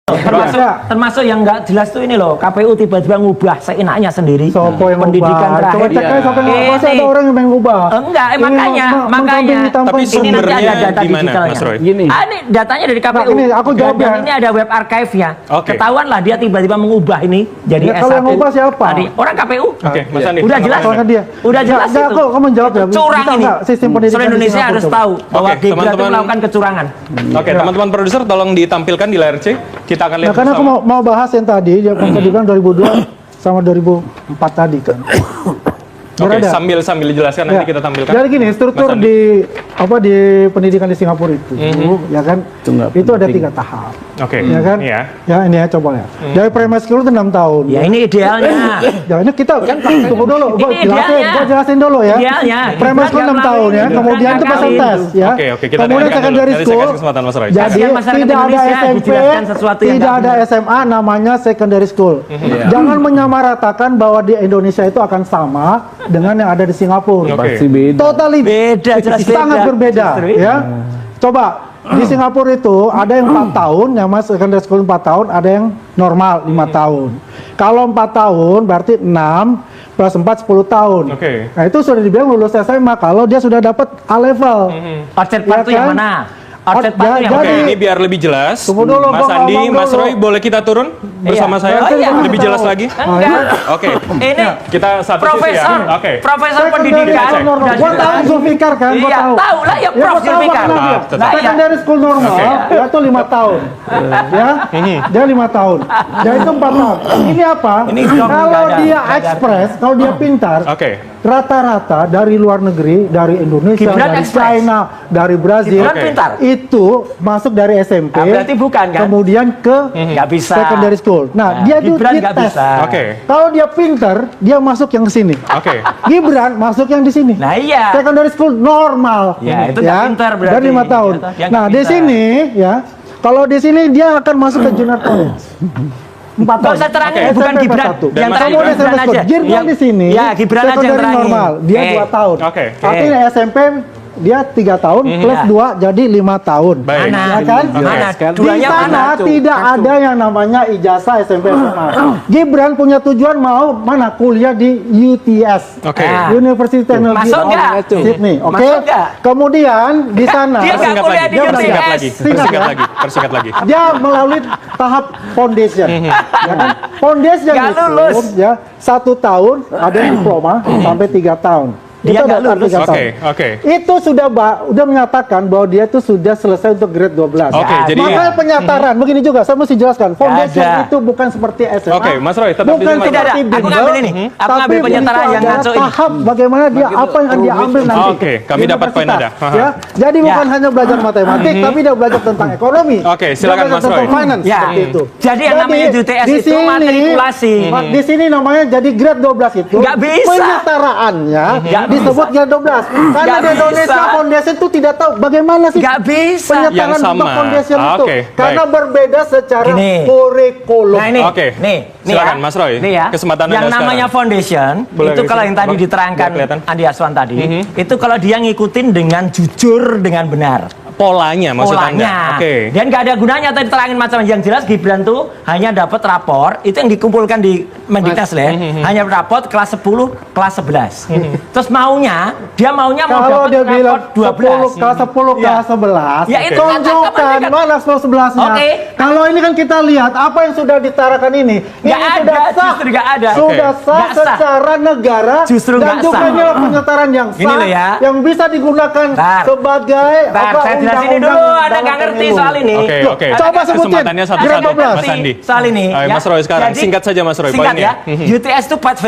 Termasuk yang nggak jelas tuh ini loh, KPU tiba-tiba ngubah seenaknya sendiri. Sopo yang pendidikan ngubah? Coba terakhir. cek aja siapa yang ngubah, ada orang yang ngubah. Enggak, makanya. Tapi Ini nanti ada sumbernya data di mana, digitalnya. Mas Roy? Ini datanya dari KPU. Nah, ini aku jawab Dan ya. ini ada web archive-nya. Oke. Ketahuan lah dia tiba-tiba mengubah ini jadi Ya, S1. kalau yang ngubah siapa? Tadi, orang KPU. Oke, Mas Andi. Udah jelas. Soalnya dia. Udah jelas Enggak, itu. kamu menjawab ya. Curang Bisa ini. nggak sistem pendidikan Seluruh di Indonesia Singapura harus coba? tahu bahwa Oke, Gibran itu teman-teman. melakukan kecurangan. Oke, teman-teman produser tolong ditampilkan di layar C. Kita akan lihat Nah, karena aku bersama. mau bahas yang tadi, dia dibilang 2002 sama 2004 tadi kan. Oke, Berada. sambil dijelaskan Ya. nanti kita tampilkan. Jadi gini, struktur Mas Andi. di pendidikan di Singapura itu, ya kan, itu ada 3 tahap. Oke. Ya kan? Iya. Ya ini ya coba ya. Dari primary school itu 6 tahun. Ya ini idealnya. Ya ini kita kan tunggu dulu, gua Ini jelasin, idealnya. gua jelasin dulu ya. Idealnya. Primary school 6 tahun ya, kemudian itu pesan tes ya. Oke, kita Kemudian dengarkan dulu. secondary Nanti saya school. kasih kesempatan Mas Roy. Jadi Kasihan masyarakat tidak ada Indonesia SMP, dijelaskan sesuatu yang tidak nggak ada benar. SMA, namanya secondary school. Jangan menyamaratakan bahwa di Indonesia itu akan sama dengan yang ada di Singapura. Oke. Totally Beda, jelas beda. sangat berbeda Justru ya. Coba di Singapura itu ada yang 4 tahun, yang masuk secondary school 4 tahun, ada yang normal 5 tahun. Kalau 4 tahun berarti 6 plus 4 10 tahun. Oke. Nah, itu sudah dibilang lulus SMA kalau dia sudah dapat A level. Outset Ya part itu yang kan? mana? Outset part itu yang Oke, Jadi- mana? ini biar lebih jelas. Tunggu dulu, Mas gua Andi, ngomong Mas dulu. Roy, boleh kita turun bersama saya? Oh, iya. Lebih jelas lagi? Enggak. Oke. Ini Kita satu sisi profesor, ya. Oke. profesor Secondary pendidikan. school normal. udah Gua jelas. tahu Zulfikar kan, gua Iya, tahu. tahu lah ya, Prof gua tahu Zulfikar. kenapa dia. Tetap. Nah, iya. Secondary school normal Oke. ya itu 5 tahun. Ya. Dia 5 tahun. Dan itu 4 tahun. Ini apa? Ini dong, Kalau nggak ada. dia Nggak ada. ekspres, kalau dia pintar, Oke. rata-rata dari luar negeri, dari Indonesia, Gibran dari ekspres. China, dari Brazil, Gibran Oke. pintar. itu masuk dari SMP, Ah, berarti bukan, kan? kemudian ke Nggak bisa. secondary school. Nah, dia Gibran di nggak tes. bisa. Oke. Kalau dia pintar, dia masuk yang ke sini. Oke. Gibran masuk yang di sini. Nah iya. Secondary school normal. Ya, itu nggak pintar berarti. Dan 5 tahun. Ya, dia nggak Nah, di pintar. sini ya, kalau di sini dia akan masuk ke junior college. 4 Nggak tahun. usah terangin, Oke. bukan SMP Gibran. satu. Yang Dan terangin Mas Gibran Gibran aja. Gibran di sini. Ya, Gibran aja yang secondary terangin. normal, dia Oke. 2 tahun. Oke. Artinya SMP dia 3 tahun plus Ya. 2 jadi 5 tahun. Baik. Mana? Ya kan? Oke. Mana? Di Duanya sana mana tuh? tidak ada yang namanya ijazah SMP SMA. Gibran punya tujuan mau mana kuliah di UTS. Oke. Ah. University Technology Masuk of nggak? Sydney. Oke. Masuk nggak? Kemudian di sana Dia nggak Persingkat kuliah lagi. di Persingkat UTS. lagi. Singkat Persingkat ya. lagi. Persingkat lagi. dia melalui tahap foundation. Ya kan? Foundation Nggak itu lulus. ya 1 tahun ada diploma sampai 3 tahun. Dia Itu nggak ada lulus. 3 tahun. Oke, oke. Itu udah menyatakan bahwa dia itu sudah selesai untuk grade 12. Oke, jadi- makanya penyataran begini juga saya mesti jelaskan. Foundation ada. itu bukan seperti SMA. Oke, Mas Roy, tetap di bukan sini, Mas Tidak ada. seperti Aku bimbel, ngambil ini. Aku tapi ngambil penyetaraan itu yang adalah ngaco ini. tahap bagaimana dia apa yang akan dia ambil nanti. Oke, kami di dapat poin universitas, Anda. Aha. Ya, jadi Ya. bukan hanya belajar matematik, tapi dia belajar tentang ekonomi. Oke, Dia silakan, belajar Mas tentang Roy. finance Ya. seperti itu. Jadi yang namanya UTS di itu matrikulasi. Di sini namanya jadi grade 12 itu. Nggak bisa. Penyetaraannya Nggak disebut grade 12. Karena Nggak di Indonesia bisa. foundation itu tidak tahu bagaimana sih Nggak bisa. penyetaran Yang sama. untuk foundation itu. Oke, Karena baik. berbeda secara Gini. kurikulum. Nah ini, Oke. nih Silakan, ya. Mas Roy. Nih ya. Kesempatan yang Anda namanya sekarang. foundation Boleh itu dari kalau sini, yang tadi Bang. diterangkan Biar kelihatan. Andi Aswan tadi, itu kalau dia ngikutin dengan jujur dengan benar. Polanya maksud Polanya. Anda. Oke. Dan nggak ada gunanya tadi terangin macam yang jelas Gibran tuh hanya dapat rapor itu yang dikumpulkan di Mendiknas lah. Hanya rapor kelas 10, kelas 11. Terus dia maunya mau Kalau dapat dia bilang rapor 12. 10 kelas 10 Ya. kelas 11, Ya, itu kan tunjukkan kapan mana 10 11-nya. Oke. Kalau ini kan kita lihat apa yang sudah ditarakan ini. Nggak Ini ada, sudah sah. justru nggak ada. Sudah Oke. sah Nggak sah. secara negara Justru dan nggak juga sah. ini adalah penyetaran yang Gini sah loh ya. yang bisa digunakan Bentar. sebagai Bentar, saya jelasin ini dulu, ada dalam nggak ngerti pemilu. soal ini. Oke, Loh, oke. coba sebutin. Kesempatannya Grade satu-satu, 12. Mas Andi. Soal ini. Ayo, Mas Roy sekarang. Singkat saja, Mas Roy, Singkat poinnya. ya. UTS itu part V.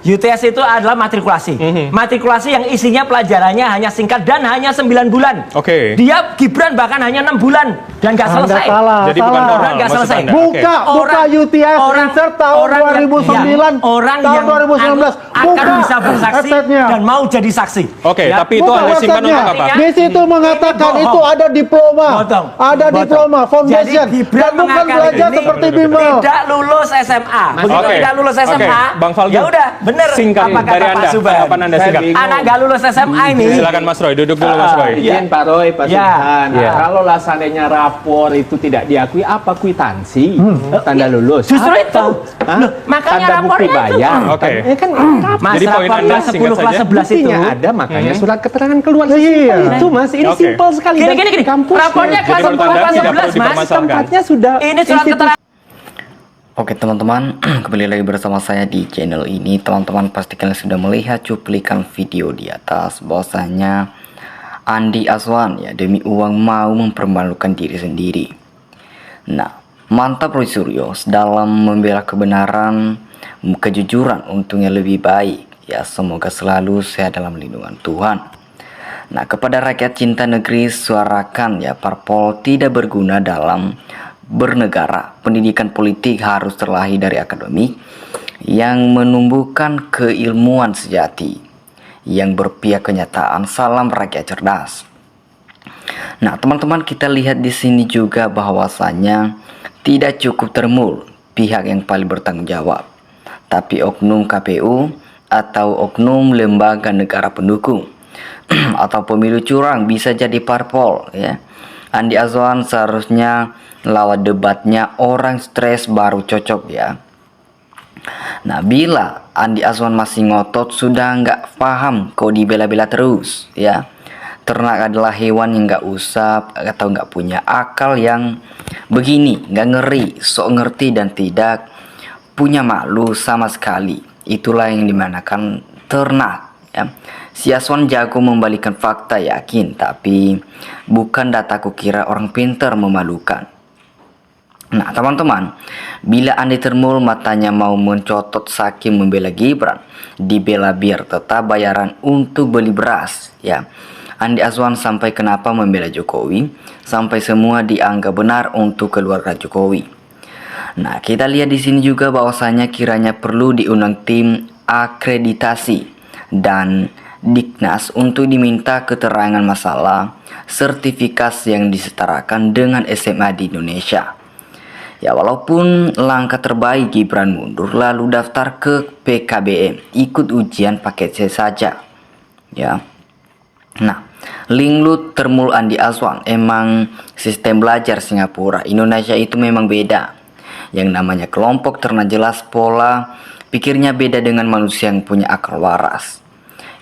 UTS itu adalah matrikulasi. Matrikulasi yang isinya pelajarannya hanya singkat dan hanya 9 bulan. Oke. Dia Gibran bahkan hanya 6 bulan dan nggak Anda selesai. salah. Jadi bukan salah. formal Nggak maksud selesai. Anda. Oke. Buka UTS insert tahun 2009, orang tahun yang 2019. akan Buka bisa bersaksi websitenya. dan mau jadi saksi. Oke, Ya. tapi itu Buka Anda simpan websitenya. untuk apa? Di situ mengatakan Ini itu bohong. ada diploma, Bohong. ada Bohong. diploma, foundation, Jadi Gibran dan bukan mengakali belajar ini seperti Bimal. tidak lulus SMA. Begitu Oke. tidak lulus SMA, Oke, Bang Faldo. ya udah bener Singkat apa kata dari Pak Anda. Subhan. Tanggapan Anda singkat. Anak nggak lulus SMA ini. Silakan Mas Roy, duduk dulu Mas Roy. Izin Pak Roy, Pak Ya. Subhan. Ya. Kalau seandainya rapor itu tidak diakui, apa kwitansi tanda lulus? Justru Apa? itu. Hah? Loh, makanya tanda bukti rapornya itu. bayar. Oke. Ini kan Mas, Jadi poin rapor Anda kelas singkat 10, kelas saja. 11 itu. buktinya ada, makanya surat keterangan keluar. Iya. Itu Mas, ini Oke. simpel sekali. Gini, Dan gini, gini. kampusnya. Rapornya kelas Jadi menurut 10, Anda kelas tidak 11, perlu Mas. dipermasalahkan. Tempatnya sudah Ini surat institusi. keterangan. Oke teman-teman, kembali lagi bersama saya di channel ini. Teman-teman pasti kalian sudah melihat cuplikan video di atas bahwasanya Andi Azwan ya demi uang mau mempermalukan diri sendiri. Nah, mantap Roy Suryo dalam membela kebenaran, kejujuran untungnya lebih baik. Ya semoga selalu sehat dalam lindungan Tuhan. Nah, kepada rakyat cinta negeri suarakan ya parpol tidak berguna dalam bernegara. Pendidikan politik harus terlahir dari akademik yang menumbuhkan keilmuan sejati yang berpihak kenyataan. Salam rakyat cerdas. Nah, teman-teman kita lihat di sini juga bahwasanya tidak cukup termul pihak yang paling bertanggung jawab, tapi oknum KPU atau oknum lembaga negara pendukung atau pemilu curang bisa jadi parpol ya. Andi Azwan seharusnya lewat debatnya orang stres baru cocok ya. Nah, bila Andi Azwan masih ngotot sudah nggak paham kok dibela-bela terus ya. Ternak adalah hewan yang nggak usah atau nggak punya akal yang begini, nggak ngeri, sok ngerti dan tidak punya malu sama sekali. Itulah yang dimanakan ternak ya. Si Azwan jago membalikan fakta yakin, tapi bukan data kukira orang pintar memalukan. Nah teman-teman, bila Andi Termul matanya mau mencotot saking membela Gibran, dibela biar tetap bayaran untuk beli beras ya. Andi Azwan sampai kenapa membela Jokowi, sampai semua dianggap benar untuk keluarga Jokowi. Nah kita lihat di sini juga bahwasanya kiranya perlu diundang tim akreditasi dan Diknas untuk diminta keterangan masalah sertifikasi yang disetarakan dengan SMA di Indonesia. Ya walaupun langkah terbaik Gibran mundur lalu daftar ke PKBM, ikut ujian paket C saja. Ya. Nah, Linglut Termul Andi Azwan emang sistem belajar Singapura, Indonesia itu memang beda. Yang namanya kelompok ternak jelas pola pikirnya beda dengan manusia yang punya akal waras.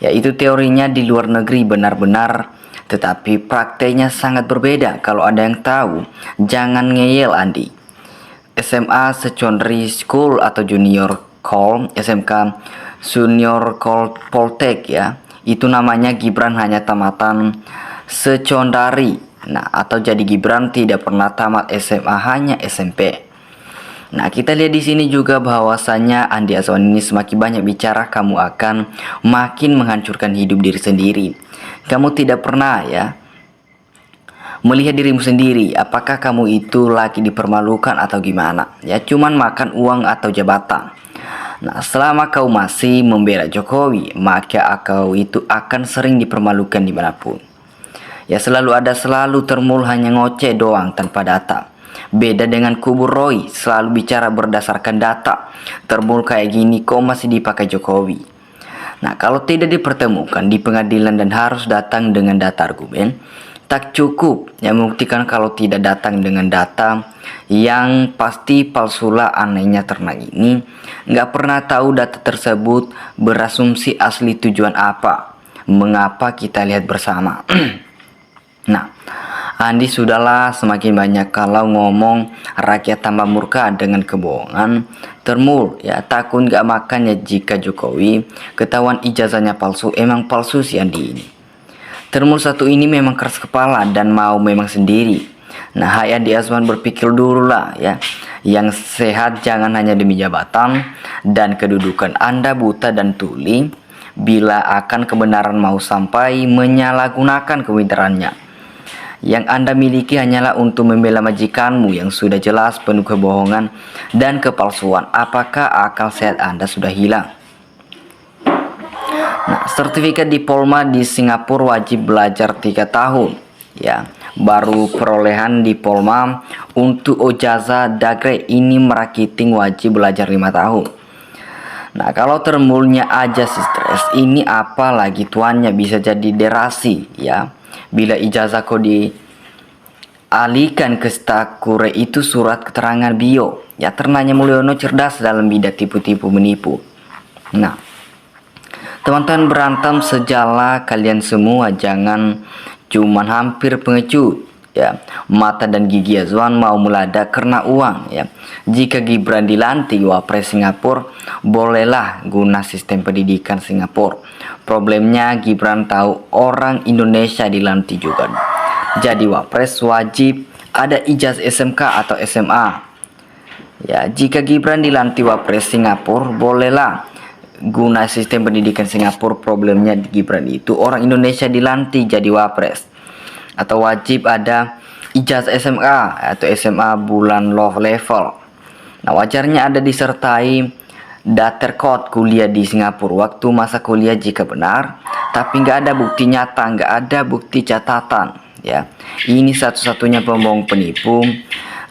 Ya itu teorinya di luar negeri benar-benar, tetapi prakteknya sangat berbeda. Kalau ada yang tahu, jangan ngeyel Andi. SMA Secondary School atau Junior College, SMK Junior College Poltek ya. Itu namanya Gibran hanya tamatan secondary. Nah, atau jadi Gibran tidak pernah tamat SMA, hanya SMP. Nah, kita lihat di sini juga bahwasanya Andi Azwan ini semakin banyak bicara, kamu akan makin menghancurkan hidup diri sendiri. Kamu tidak pernah ya melihat dirimu sendiri, apakah kamu itu lagi dipermalukan atau gimana? Ya, cuman makan uang atau jabatan. Nah, selama kau masih membela Jokowi, maka kau itu akan sering dipermalukan dimanapun. Ya, selalu Termul hanya ngoceh doang tanpa data. Beda dengan kubu Roy, selalu bicara berdasarkan data. Termul kayak gini kok masih dipakai Jokowi. Nah, kalau tidak dipertemukan di pengadilan dan harus datang dengan data argumen, tak cukup yang membuktikan kalau tidak datang dengan data yang pasti palsulah. Anehnya ternak ini nggak pernah tahu data tersebut berasumsi asli tujuan apa. Mengapa kita lihat bersama. Nah, Andi sudahlah semakin banyak kalau ngomong rakyat tambah murka dengan kebohongan. Termul ya takut nggak makan ya jika Jokowi ketahuan ijazahnya palsu. Emang palsu si Andi ini. Termul satu ini memang keras kepala dan mau memang sendiri. Nah, hai Andi Azwan berpikir dulu lah ya. Yang sehat jangan hanya demi jabatan dan kedudukan. Anda buta dan tuli bila akan kebenaran mau sampai menyalahgunakan kepintarannya. Yang Anda miliki hanyalah untuk membela majikanmu yang sudah jelas penuh kebohongan dan kepalsuan. Apakah akal sehat Anda sudah hilang? Nah, sertifikat diploma di Singapura wajib belajar 3 tahun, ya. Baru perolehan diploma untuk ijazah dagre ini merakiting wajib belajar 5 tahun. Nah, kalau termulnya aja si stres ini apalagi tuannya bisa jadi derasi, ya. Bila ijazah kau dialihkan ke stakure itu surat keterangan bio, ya. Ternanya Mulyono cerdas dalam bidang tipu-tipu menipu. Nah, teman-teman berantem sejala kalian semua, jangan cuman hampir pengecut, ya. Mata dan gigi Azwan mau meledak karena uang, ya. Jika Gibran dilantik wapres Singapura, bolehlah guna sistem pendidikan Singapura. Problemnya Gibran tahu orang Indonesia dilantik juga, jadi wapres wajib ada ijazah SMK atau SMA, ya. Jika Gibran dilantik wapres Singapura, bolehlah guna sistem pendidikan Singapura. Problemnya di Gibran itu orang Indonesia dilantik jadi wapres, atau wajib ada ijazah SMA atau SMA bulan low level. Nah, wajarnya ada disertai daftar code kuliah di Singapura waktu masa kuliah jika benar, tapi nggak ada bukti nyata, nggak ada bukti catatan, ya. Ini satu-satunya pembohong penipu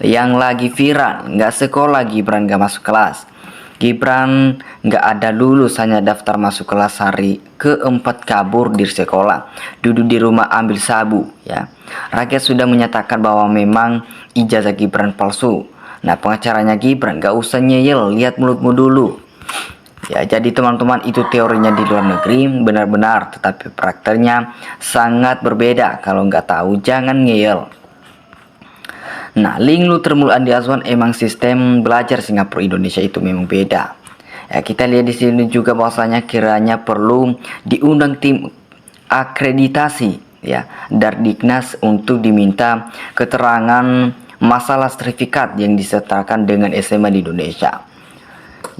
yang lagi viral. Nggak sekolah Gibran nggak masuk kelas. Gibran nggak ada lulus, hanya daftar masuk kelas hari keempat kabur di sekolah, duduk di rumah ambil sabu, ya. Rakyat sudah menyatakan bahwa memang ijazah Gibran palsu. Nah, pengacaranya Gibran nggak usah nyeyel, lihat mulutmu dulu, ya. Jadi teman-teman, itu teorinya di luar negeri benar-benar, tetapi prakternya sangat berbeda. Kalau nggak tahu jangan ngeyel. Nah, link lu termul Andi Azwan, emang sistem belajar Singapura Indonesia itu memang beda. Ya, kita lihat di sini juga bahwasanya kiranya perlu diundang tim akreditasi, ya, Dardiknas untuk diminta keterangan masalah sertifikat yang disertakan dengan SMA di Indonesia.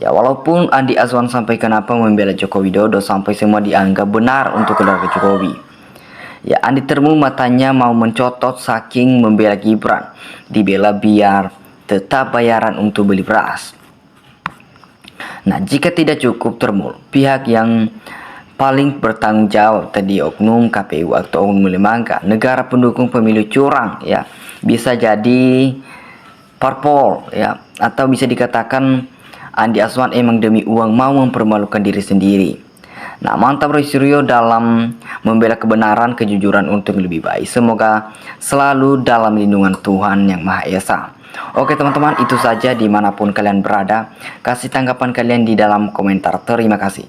Ya, walaupun Andi Azwan sampai kenapa membela Joko Widodo sampai semua dianggap benar untuk keluarga Jokowi. Ya, Andi Termu matanya mau mencotot saking membela Gibran. Dibela biar tetap bayaran untuk beli beras. Nah, jika tidak cukup Termul, pihak yang paling bertanggung jawab tadi oknum KPU atau oknum lembaga negara pendukung pemilu curang, ya. Bisa jadi parpol, ya, atau bisa dikatakan Andi Azwan emang demi uang mau mempermalukan diri sendiri. Nah, mantap Roy Suryo dalam membela kebenaran, kejujuran untuk lebih baik. Semoga selalu dalam lindungan Tuhan Yang Maha Esa. Oke teman-teman, itu saja dimanapun kalian berada. Kasih tanggapan kalian di dalam komentar. Terima kasih.